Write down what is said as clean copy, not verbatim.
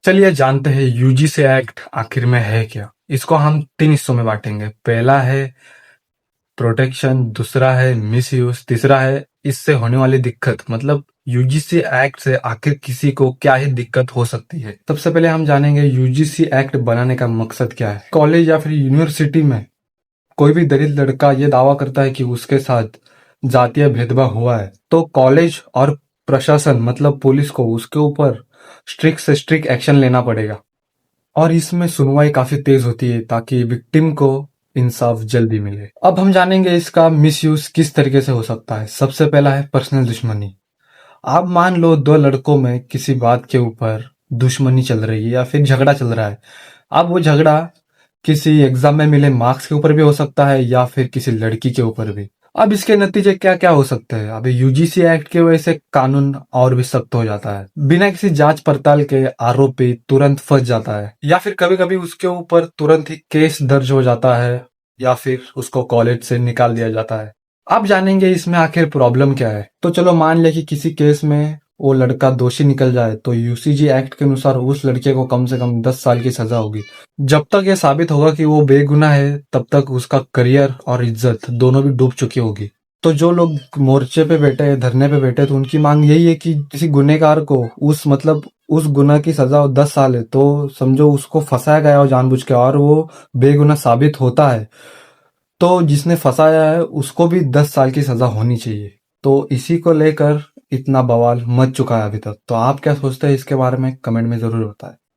चलिए जानते हैं यूजीसी एक्ट आखिर में है क्या। इसको हम तीन हिस्सों में बांटेंगे। पहला है प्रोटेक्शन, दूसरा है मिसयूज, तीसरा है इससे होने वाली दिक्कत, मतलब यूजीसी एक्ट से आखिर किसी को क्या ही दिक्कत हो सकती है। सबसे पहले हम जानेंगे यूजीसी एक्ट बनाने का मकसद क्या है। कॉलेज या फिर यूनिवर्सिटी में कोई भी दलित लड़का ये दावा करता है कि उसके साथ जातीय भेदभाव हुआ है तो कॉलेज और प्रशासन मतलब पुलिस को उसके ऊपर स्ट्रिक्ट से स्ट्रिक्ट एक्शन लेना पड़ेगा। और इसमें सुनवाई काफी तेज होती है ताकि विक्टिम को इंसाफ जल्दी मिले। अब हम जानेंगे इसका मिसयूज किस तरीके से हो सकता है। सबसे पहला है पर्सनल दुश्मनी। आप मान लो दो लड़कों में किसी बात के ऊपर दुश्मनी चल रही है या फिर झगड़ा चल रहा है। अब वो झगड़ा किसी एग्जाम में मिले मार्क्स के ऊपर भी हो सकता है या फिर किसी लड़की के ऊपर भी। अब इसके नतीजे क्या क्या हो सकते हैं। अभी यूजीसी एक्ट की वजह से कानून और भी सख्त हो जाता है। बिना किसी जांच पड़ताल के आरोपी तुरंत फंस जाता है या फिर कभी कभी उसके ऊपर तुरंत ही केस दर्ज हो जाता है या फिर उसको कॉलेज से निकाल दिया जाता है। आप जानेंगे इसमें आखिर प्रॉब्लम क्या है। तो चलो मान ले कि किसी केस में वो लड़का दोषी निकल जाए तो यूसीजी एक्ट के अनुसार उस लड़के को कम से कम 10 साल की सजा होगी। जब तक ये साबित होगा कि वो बेगुनाह है तब तक उसका करियर और इज्जत दोनों भी डूब चुकी होगी। तो जो लोग मोर्चे पे बैठे हैं, धरने पे बैठे हैं, तो उनकी मांग यही है कि किसी गुनहगार को उस गुनाह की सजा 10 साल है तो समझो उसको फंसाया गया हो जानबूझ के और वो बेगुनाह साबित होता है तो जिसने फंसाया है उसको भी 10 साल की सजा होनी चाहिए। तो इसी को लेकर इतना बवाल मच चुका है अभी तक। तो आप क्या सोचते हैं इसके बारे में, कमेंट में जरूर बताएं।